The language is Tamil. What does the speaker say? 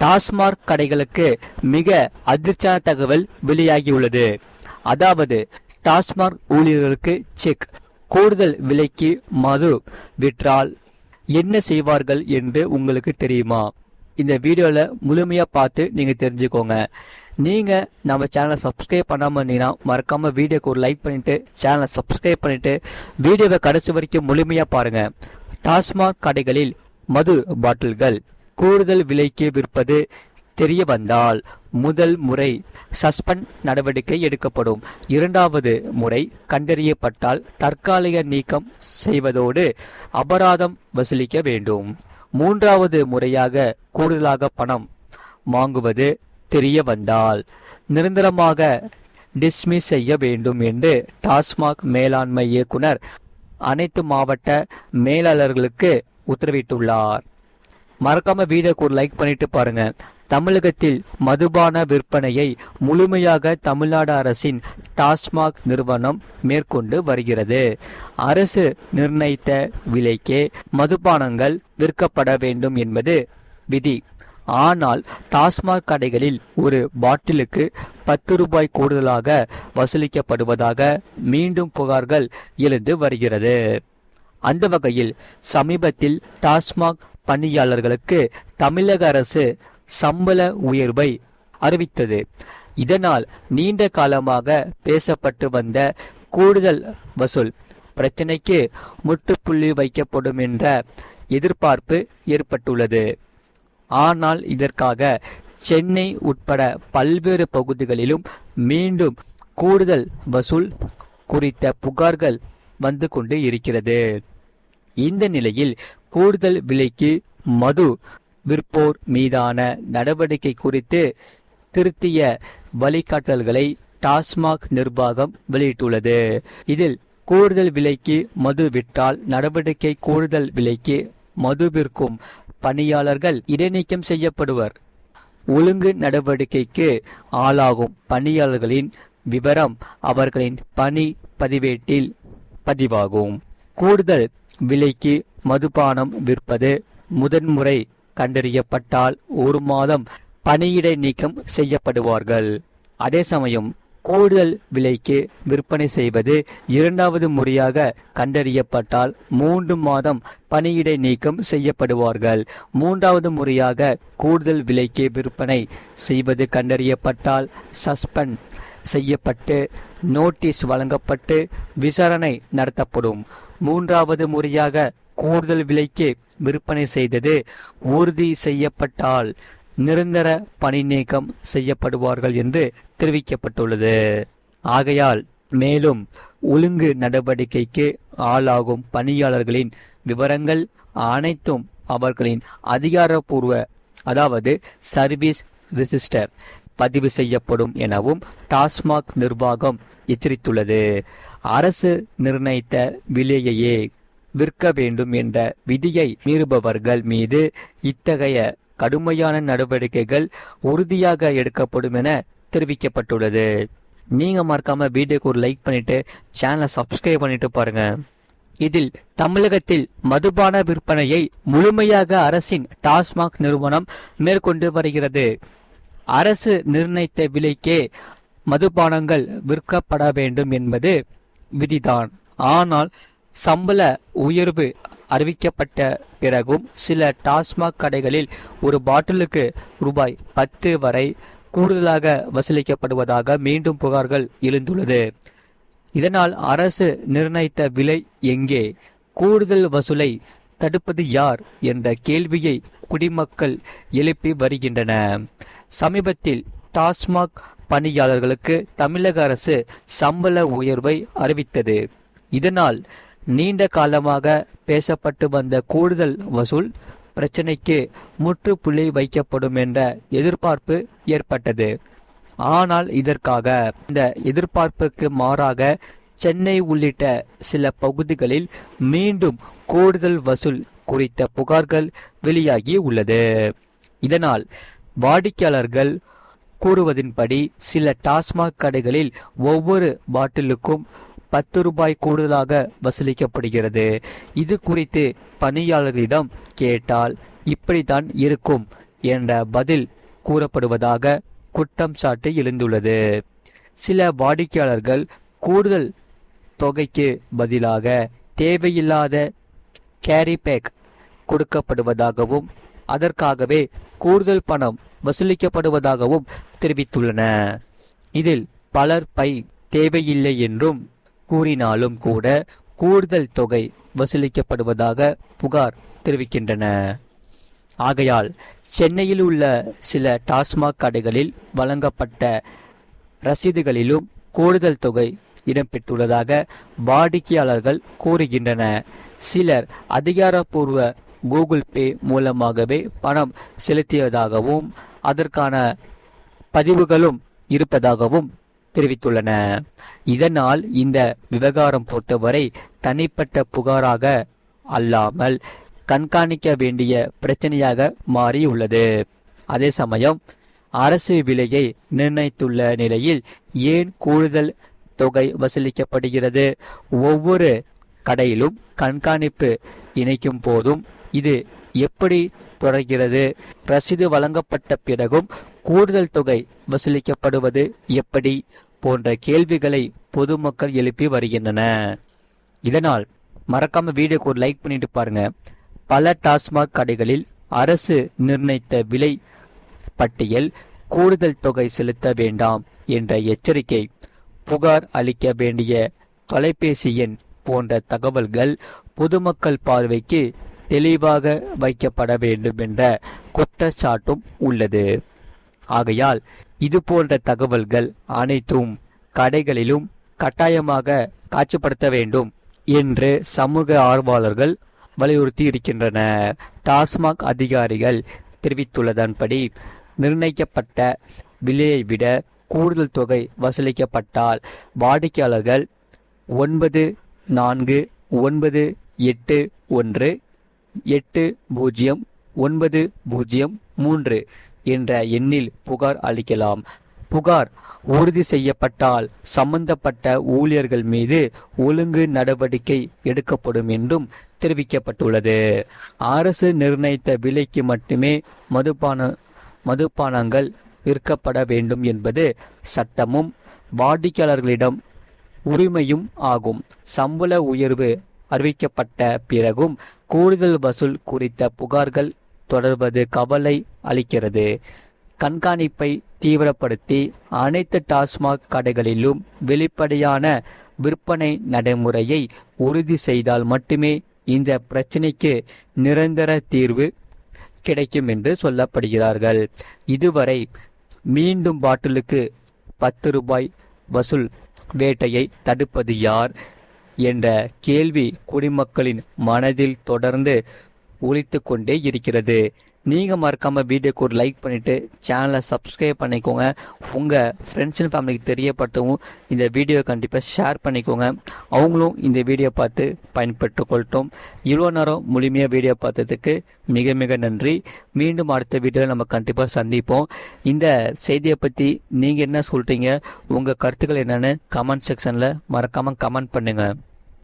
டாஸ்மாக் கடைகளுக்கு மிக அதிர்ச்சியான தகவல் வெளியாகியுள்ளது. அதாவது டாஸ்மாக் ஊழியர்களுக்கு செக், கூடுதல் விலைக்கு மது விற்றால் என்ன செய்வார்கள் என்று உங்களுக்கு தெரியுமா? இந்த வீடியோல முழுமையா பார்த்து நீங்க தெரிஞ்சுக்கோங்க. நீங்க நம்ம சேனலை சப்ஸ்கிரைப் பண்ணாம இருந்தீங்கன்னா மறக்காம வீடியோக்கு ஒரு லைக் பண்ணிட்டு சேனலை சப்ஸ்கிரைப் பண்ணிட்டு வீடியோவை கடைசி வரைக்கும் முழுமையா பாருங்க. டாஸ்மாக் கடைகளில் மது பாட்டில்கள் கூடுதல் விலைக்கு விற்பது தெரிய வந்தால் முதல் முறை சஸ்பெண்ட் நடவடிக்கை எடுக்கப்படும். இரண்டாவது முறை கண்டறியப்பட்டால் தற்காலிக நீக்கம் செய்வதோடு அபராதம் வசூலிக்க வேண்டும். மூன்றாவது முறையாக கூடுதலாக பணம் வாங்குவது தெரிய வந்தால் நிரந்தரமாக டிஸ்மிஸ் செய்ய வேண்டும் என்று டாஸ்மாக் மேலாண்மை இயக்குனர் அனைத்து மாவட்ட மேலாளர்களுக்கு உத்தரவிட்டுள்ளார். மறக்காம வீடியோக்கு ஒரு லைக் பண்ணிட்டு பாருங்க. தமிழகத்தில் மதுபான விற்பனையை முழுமையாக தமிழ்நாடு அரசின் டாஸ்மாக் நிறுவனம் மேற்கொண்டு வருகிறது. அரசு நிர்ணயித்த விலைக்கே மதுபானங்கள் விற்கப்பட வேண்டும் என்பது விதி. ஆனால் டாஸ்மாக் கடைகளில் ஒரு பாட்டிலுக்கு 10 ரூபாய் கூடுதலாக வசூலிக்கப்படுவதாக மீண்டும் புகார்கள் எழுந்து வருகிறது. அந்த வகையில் சமீபத்தில் டாஸ்மாக் பணியாளர்களுக்கு தமிழக அரசு சம்பள உயர்வை அறிவித்தது. இதனால் நீண்ட காலமாக பேசப்பட்டு வந்த கூடுதல் வசூல் பிரச்சனைக்கு முற்றுப்புள்ளி வைக்கப்படும் என்ற எதிர்பார்ப்பு ஏற்பட்டுள்ளது. ஆனால் இதற்காக சென்னை உட்பட பல்வேறு பகுதிகளிலும் மீண்டும் கூடுதல் வசூல் குறித்த புகார்கள் வந்து கொண்டு இருக்கிறது. இந்த நிலையில் கூடுதல் விலைக்கு மது விற்போர் மீதான நடவடிக்கை குறித்து திருத்திய வழிகாட்டல்களை டாஸ்மாக் நிர்வாகம் வெளியிட்டுள்ளது. இதில் கூடுதல் விலைக்கு மது விற்றால் நடவடிக்கை, கூடுதல் விலைக்கு மது விற்கும் பணியாளர்கள் இடைநீக்கம் செய்யப்படுவர். ஒழுங்கு நடவடிக்கைக்கு ஆளாகும் பணியாளர்களின் விவரம் அவர்களின் பணி பதிவேட்டில் பதிவாகும். கூடுதல் விலைக்கு மதுபானம் விற்பது முதன்முறை கண்டறியப்பட்டால் 1 மாதம் பணியிடை நீக்கம் செய்யப்படுவார்கள். அதே சமயம் கூடுதல் விலைக்கு விற்பனை செய்வது இரண்டாவது முறையாக கண்டறியப்பட்டால் 3 மாதம் பணியிடை நீக்கம் செய்யப்படுவார்கள். மூன்றாவது முறையாக கூடுதல் விலைக்கு விற்பனை செய்வது கண்டறியப்பட்டால் சஸ்பெண்ட் செய்யப்பட்டு நோட்டீஸ் வழங்கப்பட்டு விசாரணை நடத்தப்படும். மூன்றாவது முறையாக கூடுதல் விலைக்கு விற்பனை செய்தது உறுதி செய்யப்பட்டால் நிரந்தர பணி நீக்கம் செய்யப்படுவார்கள் என்று தெரிவிக்கப்பட்டுள்ளது. ஆகையால் மேலும் ஒழுங்கு நடவடிக்கைக்கு ஆளாகும் பணியாளர்களின் விவரங்கள் அனைத்தும் அவர்களின் அதிகாரப்பூர்வ அதாவது சர்வீஸ் ரெஜிஸ்டர் பதிவு செய்யப்படும் எனவும் டாஸ்மாக் நிர்வாகம் எச்சரித்துள்ளது. அரசு நிர்ணயித்த விலையையே விற்க வேண்டும் என்ற விதியை மீறுபவர்கள் மீது இத்தகைய கடுமையான நடவடிக்கைகள் உறுதியாக எடுக்கப்படும் என தெரிவிக்கப்பட்டுள்ளது. நீங்க மறக்காம வீடியோக்கு ஒரு லைக் பண்ணிட்டு சேனலை சப்ஸ்கிரைப் பண்ணிட்டு பாருங்க. இதில் தமிழகத்தில் மதுபான விற்பனையை முழுமையாக அரசின் டாஸ்மாக் நிறுவனம் மேற்கொண்டு வருகிறது. அரசு நிர்ணயித்த விலைக்கே மதுபானங்கள் விற்கப்பட வேண்டும் என்பது விதிதான். ஆனால் சம்பள உயர்வு அறிவிக்கப்பட்ட பிறகும் சில டாஸ்மாக் கடைகளில் ஒரு பாட்டிலுக்கு ரூபாய் 10 வரை கூடுதலாக வசூலிக்கப்படுவதாக மீண்டும் புகார்கள் எழுந்துள்ளது. இதனால் அரசு நிர்ணயித்த விலை எங்கே? கூடுதல் வசூலை தடுப்பது யார் என்ற கேள்வியை குடிமக்கள் எழுப்பி வருகின்றன. சமீபத்தில் டாஸ்மாக் பணியாளர்களுக்கு தமிழக அரசு சம்பள உயர்வை அறிவித்தது. இதனால் நீண்ட காலமாக பேசப்பட்டு வந்த கூடுதல் வசூல் பிரச்சனைக்கு முற்றுப்புள்ளி வைக்கப்படும் என்ற எதிர்பார்ப்பு ஏற்பட்டது. ஆனால் இதற்காக இந்த எதிர்பார்ப்புக்கு மாறாக சென்னை உள்ளிட்ட சில பகுதிகளில் மீண்டும் கூடுதல் வசூல் குறித்த புகார்கள் வெளியாகி உள்ளது. இதனால் வாடிக்கையாளர்கள் கூறுவதின்படி சில டாஸ்மாக் கடைகளில் ஒவ்வொரு பாட்டிலுக்கும் 10 ரூபாய் கூடுதலாக வசூலிக்கப்படுகிறது. இது குறித்து பணியாளர்களிடம் கேட்டால் இப்படித்தான் இருக்கும் என்ற பதில் கூறப்படுவதாக குற்றம் சாட்டு எழுந்துள்ளது. சில வாடிக்கையாளர்கள் கூடுதல் தொகைக்கு பதிலாக தேவையில்லாத கேரி பேக் கொடுக்கப்படுவதாகவும் அதற்காகவே கூடுதல் பணம் வசூலிக்கப்படுவதாகவும் தெரிவித்துள்ளன. இதில் பலர் பை தேவையில்லை என்றும் கூறினாலும் கூட கூடுதல் தொகை வசூலிக்கப்படுவதாக புகார் தெரிவிக்கின்றன. ஆகையால் சென்னையில் உள்ள சில டாஸ்மாக் கடைகளில் வழங்கப்பட்ட ரசீதுகளிலும் கூடுதல் தொகை இடம்பெற்றுள்ளதாக வாடிக்கையாளர்கள் கூறுகின்றன. சிலர் அதிகாரப்பூர்வ கூகுள் பே மூலமாகவே பணம் செலுத்தியதாகவும் அதற்கான பதிவுகளும் இருப்பதாகவும் தெரிவித்துள்ளன. இதனால் இந்த விவகாரம் பொறுத்தவரை தனிப்பட்ட புகாராக அல்லாமல் கண்காணிக்க வேண்டிய பிரச்சனையாக மாறியுள்ளது. அதே சமயம் அரசு விலையை நிர்ணயித்துள்ள நிலையில் ஏன் கூடுதல் தொகை வசூலிக்கப்படுகிறது? ஒவ்வொரு கடையிலும் கண்காணிப்பு இணைக்கும் போதும் இது எப்படி தொடர்கிறது? ரசீது வழங்கப்பட்ட பிறகும் கூடுதல் தொகை வசூலிக்கப்படுவது எப்படி? போன்ற கேள்விகளை பொதுமக்கள் எழுப்பி வருகின்றன. இதனால் மறக்காம வீடியோக்கு ஒரு லைக் பண்ணிட்டு பாருங்க. பல டாஸ்மாக் கடைகளில் அரசு நிர்ணயித்த விலை பட்டியல் கூடுதல் தொகை செலுத்த வேண்டாம் என்ற எச்சரிக்கை, புகார் அளிக்க வேண்டிய தொலைபேசி எண் போன்ற தகவல்கள் பொதுமக்கள் பார்வைக்கு தெளிவாக வைக்கப்பட வேண்டும் என்ற குற்றச்சாட்டும் உள்ளது. ஆகையால் இது போன்ற தகவல்கள் அனைத்தும் கடைகளிலும் கட்டாயமாக காட்சிப்படுத்த வேண்டும் என்று சமூக ஆர்வலர்கள் வலியுறுத்தி இருக்கின்றனர். டாஸ்மாக் அதிகாரிகள் தெரிவித்துள்ளதன்படி நிர்ணயிக்கப்பட்ட விலையை விட கூடுதல் தொகை வசூலிக்கப்பட்டால் வாடிக்கையாளர்கள் 9481809003 என்ற எண்ணில் புகார் அளிக்கலாம். புகார் உறுதி செய்யப்பட்டால் சம்பந்தப்பட்ட ஊழியர்கள் மீது ஒழுங்கு நடவடிக்கை எடுக்கப்படும் என்றும் தெரிவிக்கப்பட்டுள்ளது. அரசு நிர்ணயித்த விலைக்கு மட்டுமே மதுபானங்கள் விற்கப்பட வேண்டும் என்பது சட்டமும் வாடிக்கையாளர்களிடம் உரிமையும் ஆகும். சம்பள உயர்வு அறிவிக்கப்பட்ட பிறகும் கூடுதல் வசூல் குறித்த புகார்கள் தொடர்வது கவலை அளிக்கிறது. கண்காணிப்பை தீவிரப்படுத்தி அனைத்து டாஸ்மாக் கடைகளிலும் வெளிப்படையான விற்பனை நடைமுறையை உறுதி செய்தால் மட்டுமே இந்த பிரச்சினைக்கு நிரந்தர தீர்வு கிடைக்கும் என்று சொல்லப்படுகிறார்கள். இதுவரை மீண்டும் பாட்டிலுக்கு 10 ரூபாய் வசூல் வேட்டையை தடுப்பது யார் என்ற கேள்வி குடிமக்களின் மனதில் தொடர்ந்து ஒலித்து கொண்டே இருக்கிறது. நீங்கள் மறக்காம வீடியோக்கு ஒரு லைக் பண்ணிட்டு சேனலை சப்ஸ்கிரைப் பண்ணிக்கோங்க. உங்கள் ஃப்ரெண்ட்ஸ் அண்ட் ஃபேமிலிக்கு தெரியப்படுத்தவும் இந்த வீடியோ கண்டிப்பாக ஷேர் பண்ணிக்கோங்க. அவங்களும் இந்த வீடியோ பார்த்து பயன்பெற்று கொள்ளட்டும். இவ்வளோ நேரம் முழுமையாக வீடியோ பார்த்ததுக்கு மிக மிக நன்றி. மீண்டும் அடுத்த வீடியோவில் நம்ம கண்டிப்பாக சந்திப்போம். இந்த செய்தியை பற்றி நீங்கள் என்ன சொல்கிறீங்க, உங்கள் கருத்துக்கள் என்னென்னு கமெண்ட் செக்ஷனில் மறக்காமல் கமெண்ட் பண்ணுங்கள்.